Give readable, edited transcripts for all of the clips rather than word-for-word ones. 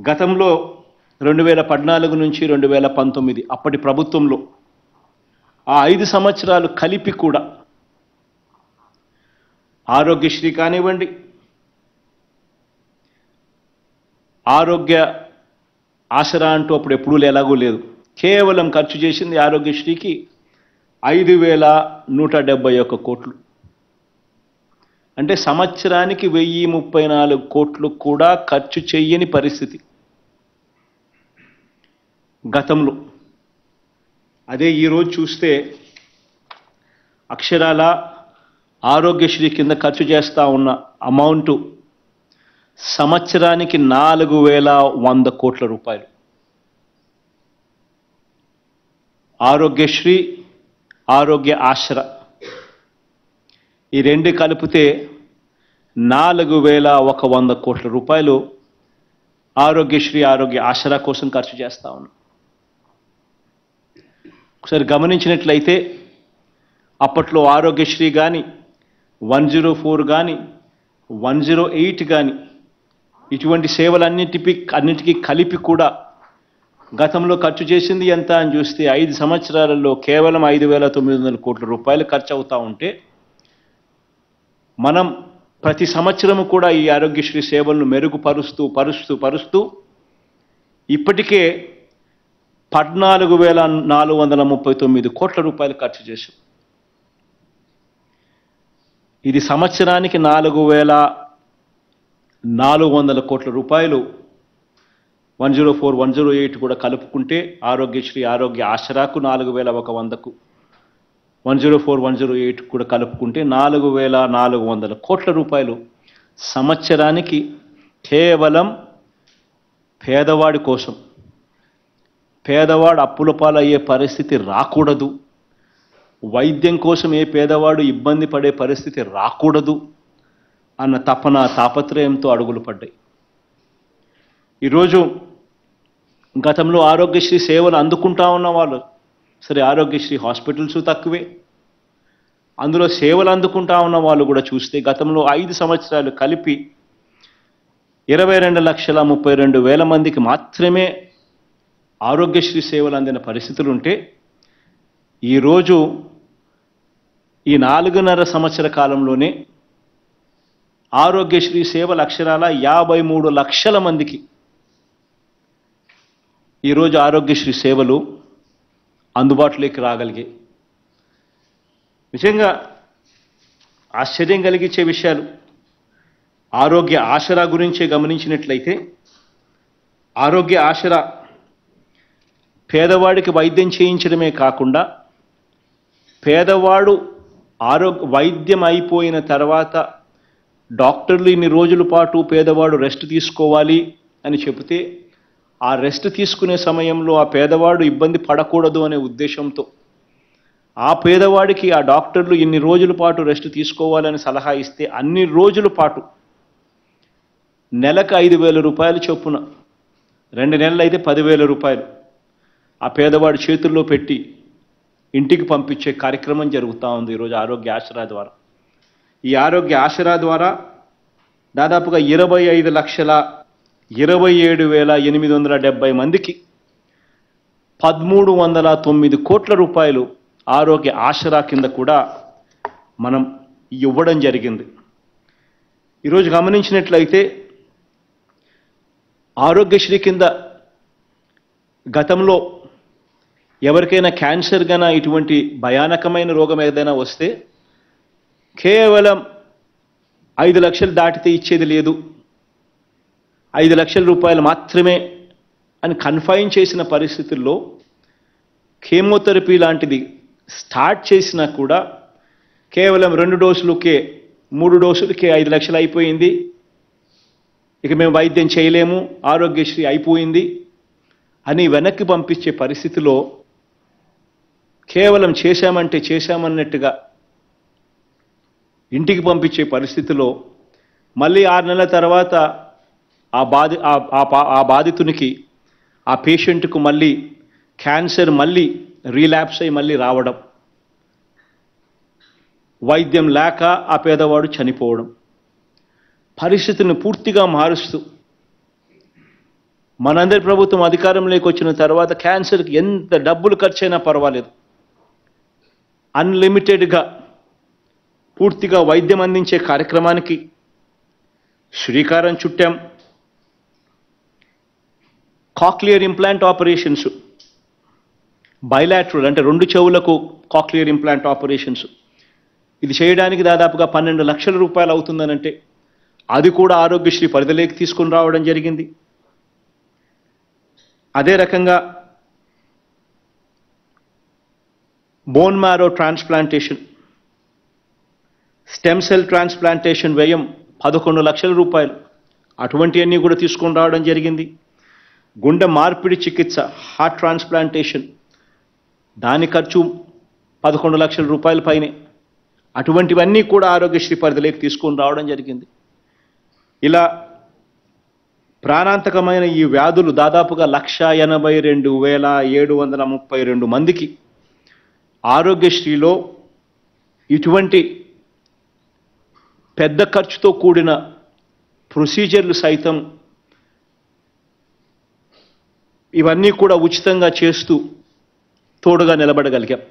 గతంలో 2014 నుంచి 2019 అప్పటి ప్రభుత్వంలో ఆ 5 సంవత్సరాలు కలిపి కూడా ఆరోగ్యశ్రీ కానివ్వండి, ఆరోగ్య ఆసరా అంటూ అప్పుడు ఎప్పుడూ ఎలాగూ లేదు. కేవలం ఖర్చు చేసింది ఆరోగ్యశ్రీకి 5,171 కోట్లు. అంటే సంవత్సరానికి 1,034 కోట్లు కూడా ఖర్చు చేయని పరిస్థితి గతంలో. అదే ఈరోజు చూస్తే అక్షరాల ఆరోగ్యశ్రీ కింద ఖర్చు చేస్తూ ఉన్న అమౌంట్ సంవత్సరానికి 4,100 కోట్ల రూపాయలు. ఆరోగ్యశ్రీ, ఆరోగ్య ఆసరా ఈ రెండు కలిపితే 4,100 కోట్ల రూపాయలు ఆరోగ్యశ్రీ, ఆరోగ్య ఆసరా కోసం ఖర్చు చేస్తూ ఉన్నాం. ఒకసారి గమనించినట్లయితే అప్పట్లో ఆరోగ్యశ్రీ కానీ, 104 కానీ, 108 కానీ ఇటువంటి సేవలన్నిటికీ కలిపి కూడా గతంలో ఖర్చు చేసింది ఎంత అని చూస్తే 5 సంవత్సరాలలో కేవలం 5,900 కోట్ల రూపాయలు ఖర్చు అవుతూ ఉంటే, మనం ప్రతి సంవత్సరము కూడా ఈ ఆరోగ్యశ్రీ సేవలను మెరుగుపరుస్తూ ఇప్పటికే 14,439 కోట్ల రూపాయలు ఖర్చు చేశాం. ఇది సంవత్సరానికి 4,400 కోట్ల రూపాయలు. 104, 108 కూడా కలుపుకుంటే ఆరోగ్యశ్రీ, ఆరోగ్య ఆసరాకు 4,100కు, 104, 108 కూడా కలుపుకుంటే 4,400 కోట్ల రూపాయలు సంవత్సరానికి కేవలం పేదవాడి కోసం. పేదవాడు అప్పుల పాలయ్యే పరిస్థితి రాకూడదు, వైద్యం కోసం ఏ పేదవాడు ఇబ్బంది పడే పరిస్థితి రాకూడదు అన్న తాపత్రయంతో అడుగులు పడ్డాయి. ఈరోజు గతంలో ఆరోగ్యశ్రీ సేవలు అందుకుంటా ఉన్న వాళ్ళు, సరే ఆరోగ్యశ్రీ హాస్పిటల్స్ తక్కువే, అందులో సేవలు అందుకుంటా ఉన్న వాళ్ళు కూడా చూస్తే గతంలో 5 సంవత్సరాలు కలిపి 22,32,000 మందికి మాత్రమే ఆరోగ్యశ్రీ సేవలు అందిన పరిస్థితులు ఉంటే, ఈరోజు ఈ 4.5 సంవత్సర కాలంలోనే ఆరోగ్యశ్రీ సేవలు అక్షరాల 53 లక్షల మందికి ఈరోజు ఆరోగ్యశ్రీ సేవలు అందుబాటులోకి రాగలిగాయి. నిజంగా ఆశ్చర్యం కలిగించే విషయాలు. ఆరోగ్య ఆసరా గురించే గమనించినట్లయితే, ఆరోగ్య ఆసరా పేదవాడికి వైద్యం చేయించడమే కాకుండా, పేదవాడు వైద్యం అయిపోయిన తర్వాత డాక్టర్లు ఇన్ని రోజుల పాటు పేదవాడు రెస్ట్ తీసుకోవాలి అని చెబితే, ఆ రెస్ట్ తీసుకునే సమయంలో ఆ పేదవాడు ఇబ్బంది పడకూడదు అనే ఉద్దేశంతో ఆ పేదవాడికి ఆ డాక్టర్లు ఇన్ని రోజుల పాటు రెస్ట్ తీసుకోవాలని సలహా ఇస్తే, అన్ని రోజుల పాటు నెలకు 5,000 రూపాయలు చొప్పున, 2 నెలలు అయితే 10,000 రూపాయలు ఆ పేదవాడి చేతుల్లో పెట్టి ఇంటికి పంపించే కార్యక్రమం జరుగుతూ ఉంది ఈరోజు ఆరోగ్య ఆసరా ద్వారా. ఈ ఆరోగ్య ఆసరా ద్వారా దాదాపుగా 25,27,870 మందికి 1,309 కోట్ల రూపాయలు ఆరోగ్య ఆసరా కింద కూడా మనం ఇవ్వడం జరిగింది. ఈరోజు గమనించినట్లయితే ఆరోగ్యశ్రీ కింద గతంలో ఎవరికైనా క్యాన్సర్ గానా ఇటువంటి భయానకమైన రోగం ఏదైనా వస్తే కేవలం 5 లక్షలు దాటితే ఇచ్చేది లేదు, 5 లక్షల రూపాయలు మాత్రమే అని కన్ఫైన్ చేసిన పరిస్థితుల్లో కీమోథెరపీ లాంటిది స్టార్ట్ చేసినా కూడా కేవలం 2 డోసులకే 3 డోసులకే 5 లక్షలు అయిపోయింది, ఇక మేము వైద్యం చేయలేము, ఆరోగ్యశ్రీ అయిపోయింది అని వెనక్కి పంపించే పరిస్థితిలో కేవలం చేశామన్నట్టుగా ఇంటికి పంపించే పరిస్థితిలో మళ్ళీ 6 నెలల తర్వాత ఆ బాధితునికి, ఆ పేషెంట్కు మళ్ళీ క్యాన్సర్ మళ్ళీ రీలాప్స్ అయి మళ్ళీ రావడం, వైద్యం లేక ఆ పేదవాడు చనిపోవడం, పరిస్థితిని పూర్తిగా మారుస్తూ మనందరి ప్రభుత్వం అధికారంలోకి వచ్చిన తర్వాత క్యాన్సర్కి ఎంత డబ్బులు ఖర్చైనా పర్వాలేదు, అన్లిమిటెడ్గా పూర్తిగా వైద్యం అందించే కార్యక్రమానికి శ్రీకారం చుట్టాం. కాక్లియర్ ఇంప్లాంట్ ఆపరేషన్స్, బైలాటరల్ అంటే 2 చెవులకు కాక్లియర్ ఇంప్లాంట్ ఆపరేషన్స్, ఇది చేయడానికి దాదాపుగా 12 లక్షల రూపాయలు అవుతుందనంటే అది కూడా ఆరోగ్యశ్రీ పరిధిలోకి తీసుకుని రావడం జరిగింది. అదే రకంగా bone marrow transplantation, stem cell transplantation వ్యయం 11 లక్షల రూపాయలు, అటువంటివన్నీ కూడా తీసుకొని రావడం జరిగింది. గుండె మార్పిడి చికిత్స, హార్ట్ ట్రాన్స్ప్లాంటేషన్, దాని ఖర్చు 11 లక్షల రూపాయల పైనే, అటువంటివన్నీ కూడా ఆరోగ్యశ్రీ పరిధిలోకి తీసుకొని రావడం జరిగింది. ఇలా ప్రాణాంతకమైన ఈ వ్యాధులు దాదాపుగా 182,732 మందికి ఆరోగ్యశ్రీలో ఇటువంటి పెద్ద ఖర్చుతో కూడిన ప్రొసీజర్లు సైతం ఇవన్నీ కూడా ఉచితంగా చేస్తూ తోడుగా నిలబడగలిగాం.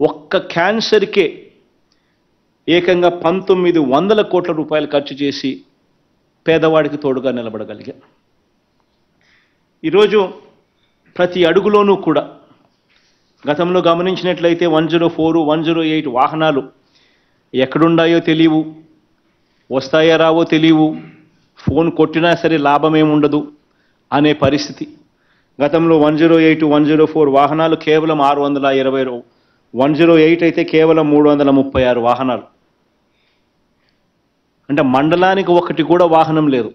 ఒక్క క్యాన్సర్కే ఏకంగా 1900 కోట్ల రూపాయలు ఖర్చు చేసి పేదవాడికి తోడుగా నిలబడగలిగాం. ఈరోజు ప్రతి అడుగులోనూ కూడా గతంలో గమనించినట్లయితే 104, 108 వాహనాలు ఎక్కడున్నాయో తెలియవు, వస్తాయో రావో తెలియవు, ఫోన్ కొట్టినా సరే లాభమేముండదు అనే పరిస్థితి. గతంలో 108, 104 వాహనాలు కేవలం 620, 108 అయితే కేవలం 336 వాహనాలు. అంటే మండలానికి ఒకటి కూడా వాహనం లేదు.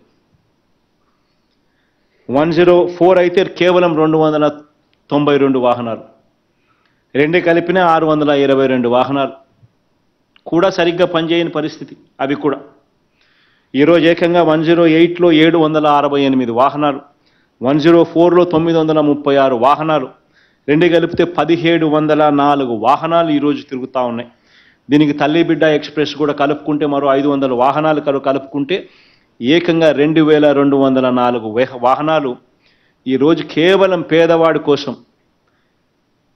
104 అయితే కేవలం 292 వాహనాలు, రెండే కలిపిన 622 వాహనాలు కూడా సరిగ్గా పనిచేయని పరిస్థితి. అవి కూడా ఈరోజు ఏకంగా 108లో 768 వాహనాలు, 104లో 936 వాహనాలు, రెండు కలిపితే 1704 వాహనాలు ఈరోజు తిరుగుతూ ఉన్నాయి. దీనికి తల్లి బిడ్డ ఎక్స్ప్రెస్ కూడా కలుపుకుంటే మరో 500 వాహనాలు కలుపుకుంటే ఏకంగా 2204 వాహనాలు ఈరోజు కేవలం పేదవాడి కోసం,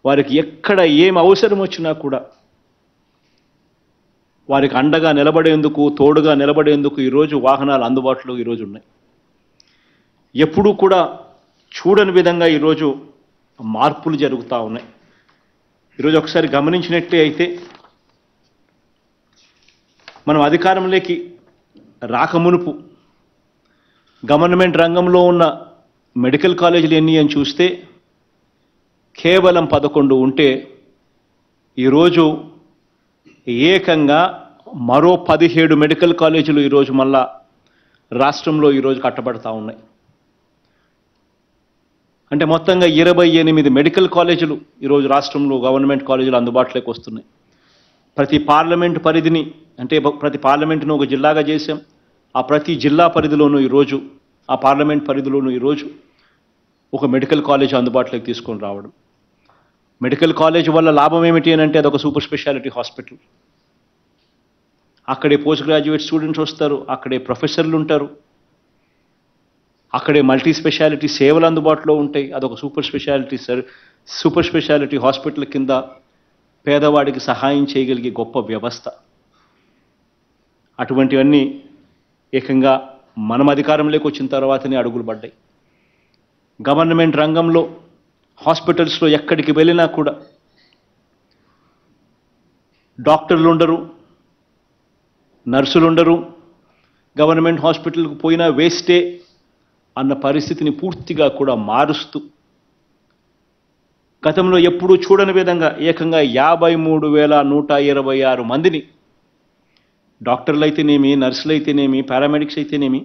వారికి ఎక్కడ ఏం అవసరం వచ్చినా కూడా వారికి అండగా నిలబడేందుకు, తోడుగా నిలబడేందుకు ఈరోజు వాహనాలు అందుబాటులో ఈరోజు ఉన్నాయి. ఎప్పుడూ కూడా చూడని విధంగా ఈరోజు మార్పులు జరుగుతూ ఉన్నాయి. ఈరోజు ఒకసారి గమనించినట్టే అయితే మనం అధికారంలోకి రాకమునుపు గవర్నమెంట్ రంగంలో ఉన్న మెడికల్ కాలేజీలు ఎన్ని అని చూస్తే కేవలం 11 ఉంటే ఈరోజు ఏకంగా మరో 17 మెడికల్ కాలేజీలు ఈరోజు మళ్ళా రాష్ట్రంలో ఈరోజు కట్టబడతా ఉన్నాయి. అంటే మొత్తంగా 28 మెడికల్ కాలేజీలు ఈరోజు రాష్ట్రంలో గవర్నమెంట్ కాలేజీలు అందుబాటులోకి వస్తున్నాయి. ప్రతి పార్లమెంట్ పరిధిని, అంటే ప్రతి పార్లమెంటును ఒక జిల్లాగా చేశాం. ఆ ప్రతి జిల్లా పరిధిలోనూ ఈరోజు, ఆ పార్లమెంట్ పరిధిలోనూ ఈరోజు ఒక మెడికల్ కాలేజ్ అందుబాటులోకి తీసుకొని రావడం. మెడికల్ కాలేజ్ వల్ల లాభం ఏమిటి అని అంటే అదొక సూపర్ స్పెషాలిటీ హాస్పిటల్. అక్కడే పోస్ట్ గ్రాడ్యుయేట్ స్టూడెంట్స్ వస్తారు, అక్కడే ప్రొఫెసర్లు ఉంటారు, అక్కడే మల్టీ స్పెషాలిటీ సేవలు అందుబాటులో ఉంటాయి. అదొక సూపర్ స్పెషాలిటీ హాస్పిటల్ కింద పేదవాడికి సహాయం చేయగలిగే గొప్ప వ్యవస్థ. అటువంటివన్నీ ఏకంగా మనం అధికారంలోకి వచ్చిన తర్వాతనే అడుగులు పడ్డాయి. గవర్నమెంట్ రంగంలో హాస్పిటల్స్లో ఎక్కడికి వెళ్ళినా కూడా డాక్టర్లు ఉండరు, నర్సులు ఉండరు, గవర్నమెంట్ హాస్పిటల్కి పోయినా వేస్టే అన్న పరిస్థితిని పూర్తిగా కూడా మారుస్తూ గతంలో ఎప్పుడూ చూడని విధంగా ఏకంగా 53,126 మందిని, డాక్టర్లు అయితేనేమి, నర్సులు అయితేనేమి, పారామెడిక్స్ అయితేనేమి,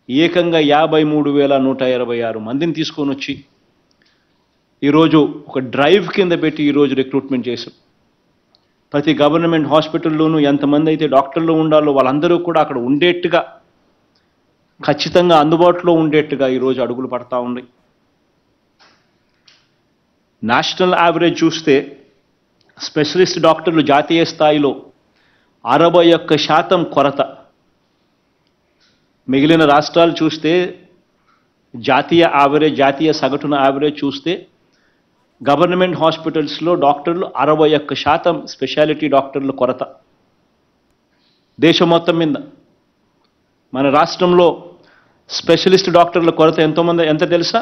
ఏకంగా 53,126 మందిని తీసుకొని వచ్చి ఈరోజు ఒక డ్రైవ్ కింద పెట్టి ఈరోజు రిక్రూట్మెంట్ చేశాం. ప్రతి గవర్నమెంట్ హాస్పిటల్లోనూ ఎంతమంది అయితే డాక్టర్లు ఉండాలో వాళ్ళందరూ కూడా అక్కడ ఉండేట్టుగా, ఖచ్చితంగా అందుబాటులో ఉండేట్టుగా ఈరోజు అడుగులు పడతా ఉన్నాయి. నేషనల్ యావరేజ్ చూస్తే స్పెషలిస్ట్ డాక్టర్లు జాతీయ స్థాయిలో 61% కొరత. మిగిలిన రాష్ట్రాలు చూస్తే జాతీయ సగటున యావరేజ్ చూస్తే గవర్నమెంట్ హాస్పిటల్స్లో డాక్టర్లు 61% స్పెషాలిటీ డాక్టర్ల కొరత దేశం మొత్తం మీద. మన రాష్ట్రంలో స్పెషలిస్ట్ డాక్టర్ల కొరత ఎంత తెలుసా?